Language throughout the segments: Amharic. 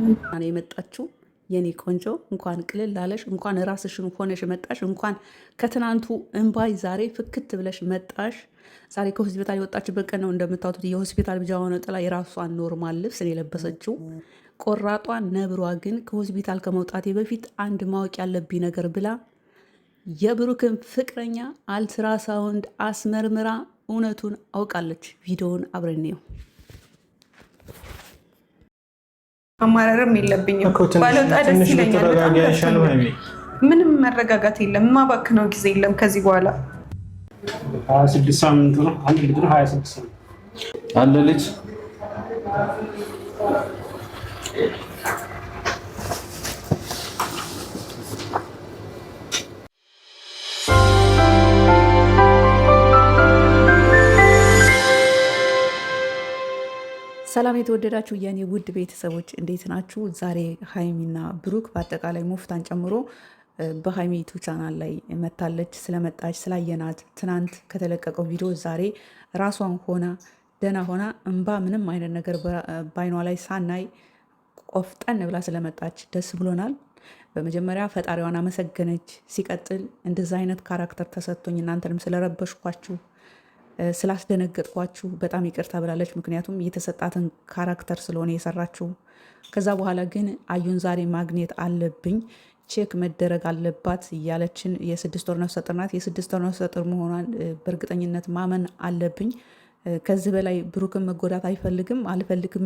ነው የመጣችው። የኔ ቆንጆ እንኳን ቅልል ላለሽ፣ እንኳን ራስሽን ሆነሽ መጣሽ፣ እንኳን ከትናንቱ እንባይ ዛሬ ፍክት ብለሽ መጣሽ። ዛሬ ከሆስፒታል የወጣችበት ቀን ነው። እንደምታዩት የሆስፒታል ብጃዋን ጥላ የራሷን ኖርማል ልብስ ነው የለበሰችው። ቆራጧ ነብሯ ግን ከሆስፒታል ከመውጣቴ በፊት አንድ ማወቅ ያለብኝ ነገር ብላ የብሩክን ፍቅረኛ አልትራሳውንድ አስመርምራ እውነቱን አውቃለች። ቪዲዮውን አብረን ነው። አማራርም የለብኝም ባለወጣ ደስ ይለኛል። ምንም መረጋጋት የለም። ማባክነው ጊዜ የለም ከዚህ በኋላ 26 ሳምንቱ ነው። አንድ ልጅ ነው 26 ሳምንት አለ ልጅ ሰላም የተወደዳችሁ የኔ ውድ ቤተሰቦች እንዴት ናችሁ? ዛሬ ሀይሚና ብሩክ በአጠቃላይ ሙፍታን ጨምሮ በሀይሚ ዩቱብ ቻናል ላይ መታለች። ስለመጣች ስላየናት ትናንት ከተለቀቀው ቪዲዮ ዛሬ ራሷን ሆና ደህና ሆና እንባ ምንም አይነት ነገር በአይኗ ላይ ሳናይ ቆፍጠን ብላ ስለመጣች ደስ ብሎናል። በመጀመሪያ ፈጣሪዋን አመሰገነች። ሲቀጥል እንደዛ አይነት ካራክተር ተሰጥቶኝ እናንተንም ስለረበሽኳችሁ ስላስደነገጥኳችሁ በጣም ይቅርታ ብላለች። ምክንያቱም የተሰጣትን ካራክተር ስለሆነ የሰራችው። ከዛ በኋላ ግን አዩን ዛሬ ማግኘት አለብኝ፣ ቼክ መደረግ አለባት እያለችን የ6 ወር ነፍሰ ጡር ናት። የ6 ወር ነፍሰ ጡር መሆኗን በእርግጠኝነት ማመን አለብኝ። ከዚህ በላይ ብሩክን መጎዳት አልፈልግም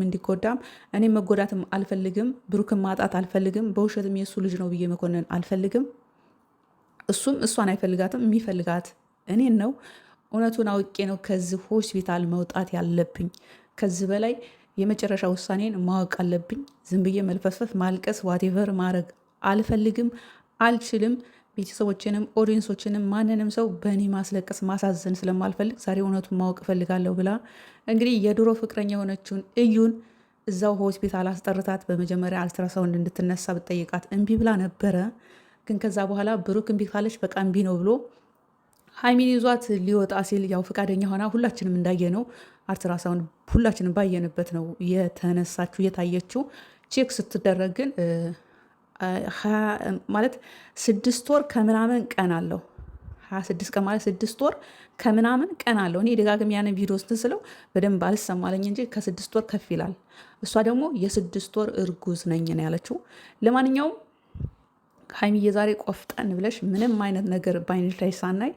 እንዲጎዳም እኔም መጎዳትም አልፈልግም፣ ብሩክን ማጣት አልፈልግም፣ በውሸትም የእሱ ልጅ ነው ብዬ መኮንን አልፈልግም። እሱም እሷን አይፈልጋትም፣ የሚፈልጋት እኔን ነው። እውነቱን አውቄ ነው ከዚህ ሆስፒታል መውጣት ያለብኝ። ከዚህ በላይ የመጨረሻ ውሳኔን ማወቅ አለብኝ። ዝም ብዬ መልፈስፈስ፣ ማልቀስ፣ ዋቴቨር ማድረግ አልፈልግም፣ አልችልም። ቤተሰቦችንም ኦዲየንሶችንም ማንንም ሰው በእኔ ማስለቀስ ማሳዘን ስለማልፈልግ ዛሬ እውነቱን ማወቅ እፈልጋለሁ ብላ እንግዲህ የድሮ ፍቅረኛ የሆነችውን እዩን እዛው ሆስፒታል አስጠርታት በመጀመሪያ አልትራሳውንድ እንድትነሳ ብጠይቃት እምቢ ብላ ነበረ። ግን ከዛ በኋላ ብሩክ እምቢ ካለች በቃ እምቢ ነው ብሎ ሀይሚን ይዟት ሊወጣ ሲል ያው ፈቃደኛ ሆና ሁላችንም እንዳየነው አልትራሳውንድ ሁላችንም ባየንበት ነው የተነሳችው የታየችው። ቼክ ስትደረግ ግን ማለት 6 ወር ከምናምን ቀን አለው። 26 ቀን ማለት 6 ወር ከምናምን ቀን አለው። እኔ ደጋግም ያንን ቪዲዮ ስትስለው በደንብ አልሰማለኝ እንጂ ከ6 ወር ከፍ ይላል። እሷ ደግሞ የ6 ወር እርጉዝ ነኝ ነው ያለችው። ለማንኛውም ሀይሚዬ ዛሬ ቆፍጠን ብለሽ ምንም አይነት ነገር በአይንሽ ላይ ሳናይ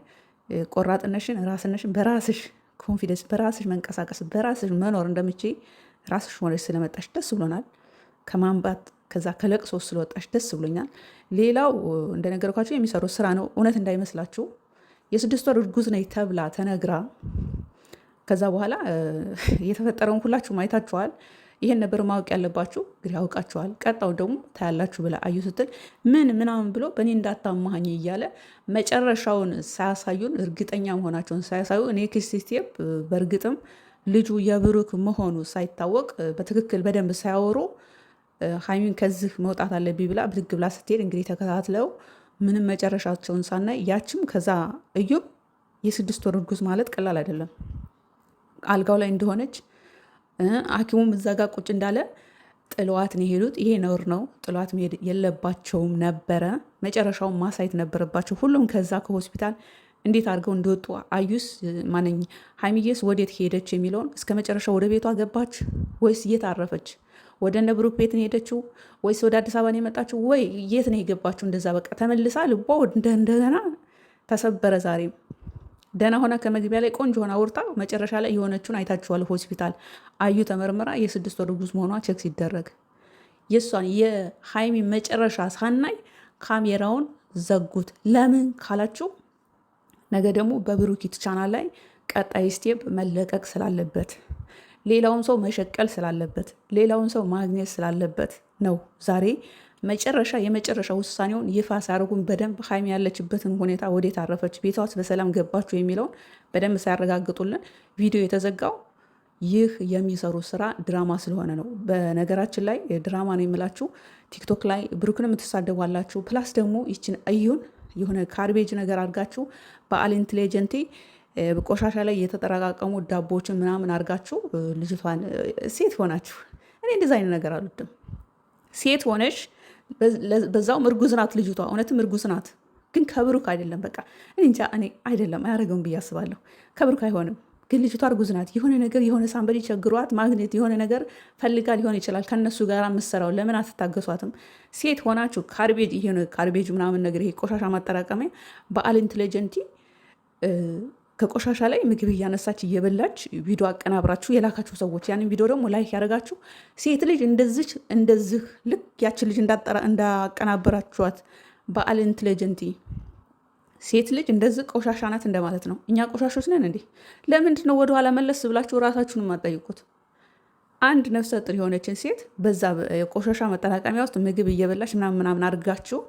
ቆራጥነሽን፣ ራስነሽን፣ በራስሽ ኮንፊደንስ፣ በራስሽ መንቀሳቀስ፣ በራስሽ መኖር እንደምችይ ራስሽ ሆነሽ ስለመጣሽ ደስ ብሎናል። ከማንባት ከዛ ከለቅሶ ስለወጣሽ ደስ ብሎኛል። ሌላው እንደነገርኳችሁ የሚሰሩት ስራ ነው፣ እውነት እንዳይመስላችሁ። የ6 ወር እርጉዝ ነኝ ተብላ ተነግራ ከዛ በኋላ የተፈጠረውን ሁላችሁም አይታችኋል። ይሄን ነበር ማወቅ ያለባችሁ፣ እንግዲህ አውቃችኋል። ቀጣው ደግሞ ታያላችሁ ብላ አዩ ስትል ምናምን ብሎ በእኔ እንዳታማኝ እያለ መጨረሻውን ሳያሳዩን እርግጠኛ መሆናቸውን ሳያሳዩ ኔክስት ስቴፕ በእርግጥም ልጁ የብሩክ መሆኑ ሳይታወቅ በትክክል በደንብ ሳያወሩ ሀይሚን ከዚህ መውጣት አለብኝ ብላ ብድግ ብላ ስትሄድ እንግዲህ ተከታትለው ምንም መጨረሻቸውን ሳናይ ያችም ከዛ እዩም የ6 ወር እርጉዝ ማለት ቀላል አይደለም። አልጋው ላይ እንደሆነች ሐኪሙም እዛ ጋር ቁጭ እንዳለ ጥለዋት ነው የሄዱት። ይሄ ነውር ነው። ጥለዋት መሄድ የለባቸውም ነበረ። መጨረሻውን ማሳየት ነበረባቸው። ሁሉም ከዛ ከሆስፒታል እንዴት አድርገው እንደወጡ አዩስ ማነኝ ሀይሚዬስ ወዴት ሄደች የሚለውን እስከ መጨረሻ ወደ ቤቷ ገባች ወይስ እየታረፈች ወደ እነ ብሩክ ቤት ነው ሄደችው ወይስ ወደ አዲስ አበባ ነው የመጣችው ወይ የት ነው የገባችው? እንደዛ በቃ ተመልሳ ልቧ እንደገና ተሰበረ። ዛሬም ደህና ሆና ከመግቢያ ላይ ቆንጆ ሆና አውርታ መጨረሻ ላይ የሆነችውን አይታችኋል። ሆስፒታል አዩ ተመርምራ የ6 ወር እርጉዝ መሆኗ ቼክ ሲደረግ የእሷን የሀይሚ መጨረሻ ሳናይ ካሜራውን ዘጉት። ለምን ካላችሁ ነገ ደግሞ በብሩኪት ቻናል ላይ ቀጣይ ስቴፕ መለቀቅ ስላለበት፣ ሌላውን ሰው መሸቀል ስላለበት፣ ሌላውን ሰው ማግኘት ስላለበት ነው ዛሬ የመጨረሻ ውሳኔውን ይፋ ሲያደርጉን በደንብ ሀይሚ ያለችበትን ሁኔታ ወዴት አረፈች፣ ቤቷስ በሰላም ገባችሁ የሚለውን በደንብ ሳያረጋግጡልን ቪዲዮ የተዘጋው። ይህ የሚሰሩ ስራ ድራማ ስለሆነ ነው። በነገራችን ላይ ድራማ ነው የምላችሁ። ቲክቶክ ላይ ብሩክን የምትሳደቧላችሁ፣ ፕላስ ደግሞ ይችን እዩን የሆነ ካርቤጅ ነገር አድርጋችሁ በአል ኢንቴሊጀንቲ ቆሻሻ ላይ የተጠራቃቀሙ ዳቦችን ምናምን አድርጋችሁ ልጅቷን ሴት ሆናችሁ። እኔ እንደዛ አይነት ነገር አልወድም። ሴት ሆነሽ በዛውም እርጉዝ ናት ልጅቷ፣ እውነትም እርጉዝ ናት። ግን ከብሩክ አይደለም። በቃ እንጃ እኔ አይደለም አያደርገውም ብዬ አስባለሁ። ከብሩክ አይሆንም። ግን ልጅቷ እርጉዝ ናት። የሆነ ነገር የሆነ ሳንበዲ ቸግሯት ማግኘት የሆነ ነገር ፈልጋ ሊሆን ይችላል ከነሱ ጋር የምትሰራው። ለምን አትታገሷትም? ሴት ሆናችሁ ካርቤጅ ይሄ ካርቤጅ ምናምን ነገር ይሄ ቆሻሻ ማጠራቀሚያ በአል ኢንቴሊጀንቲ ከቆሻሻ ላይ ምግብ እያነሳች እየበላች ቪዲዮ አቀናብራችሁ የላካችሁ ሰዎች ያንን ቪዲዮ ደግሞ ላይክ ያደረጋችሁ ሴት ልጅ እንደዚህ ልክ ያችን ልጅ እንዳቀናበራችኋት በአል ኢንቴሊጀንቲ ሴት ልጅ እንደዚህ ቆሻሻ ናት እንደማለት ነው። እኛ ቆሻሾች ነን እንዴ? ለምንድን ነው ወደኋላ መለስ ብላችሁ ራሳችሁን የማጠይቁት? አንድ ነፍሰ ጡር የሆነችን ሴት በዛ የቆሻሻ መጠራቀሚያ ውስጥ ምግብ እየበላች ምናምን አድርጋችሁ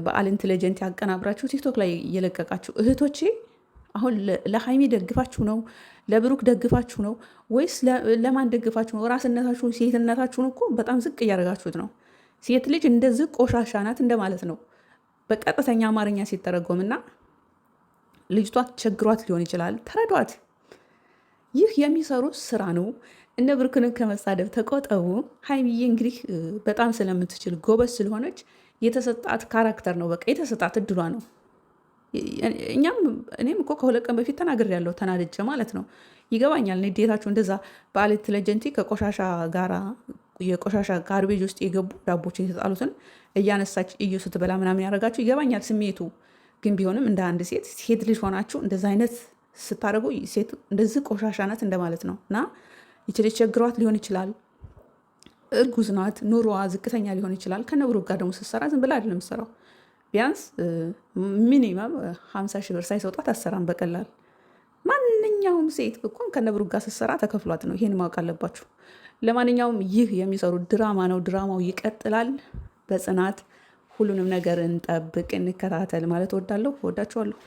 በአል ኢንቴሊጀንቲ ያቀናብራችሁ ቲክቶክ ላይ እየለቀቃችሁ እህቶቼ፣ አሁን ለሀይሚ ደግፋችሁ ነው? ለብሩክ ደግፋችሁ ነው? ወይስ ለማን ደግፋችሁ ነው? ራስነታችሁን ሴትነታችሁን እኮ በጣም ዝቅ እያደረጋችሁት ነው። ሴት ልጅ እንደዚህ ቆሻሻ ናት እንደማለት ነው በቀጥተኛ አማርኛ ሲተረጎምና ልጅቷ ቸግሯት ሊሆን ይችላል። ተረዷት። ይህ የሚሰሩት ስራ ነው። እነ ብሩክን ከመሳደብ ተቆጠቡ። ሀይሚዬ እንግዲህ በጣም ስለምትችል ጎበዝ ስለሆነች የተሰጣት ካራክተር ነው። በቃ የተሰጣት እድሏ ነው። እኔም እኮ ከ2 ቀን በፊት ተናግሬያለሁ፣ ተናድጄ ማለት ነው። ይገባኛል ንዴታችሁ። እንደዛ በአል ኢንቴሊጀንቲ ከቆሻሻ ጋራ የቆሻሻ ጋርቤጅ ውስጥ የገቡ ዳቦችን የተጣሉትን እያነሳች እዩ ስትበላ ምናምን ያደረጋችሁ ይገባኛል ስሜቱ። ግን ቢሆንም እንደ አንድ ሴት ልጅ ሆናችሁ እንደዚ አይነት ስታደርጉ ሴት እንደዚህ ቆሻሻ ናት እንደማለት ነው። እና ይችል ቸግሯት ሊሆን ይችላል። እርጉዝ ናት። ኑሮዋ ዝቅተኛ ሊሆን ይችላል። ከነብሩክ ጋር ደግሞ ስትሰራ ዝም ብላ አይደለም የምትሰራው። ቢያንስ ሚኒመም 50 ሺህ ብር ሳይሰጧት አትሰራም በቀላል። ማንኛውም ሴት እኮን ከነብሩክ ጋር ስትሰራ ተከፍሏት ነው። ይሄን ማወቅ አለባችሁ። ለማንኛውም ይህ የሚሰሩት ድራማ ነው። ድራማው ይቀጥላል። በጽናት ሁሉንም ነገር እንጠብቅ፣ እንከታተል ማለት እወዳለሁ። እወዳችኋለሁ።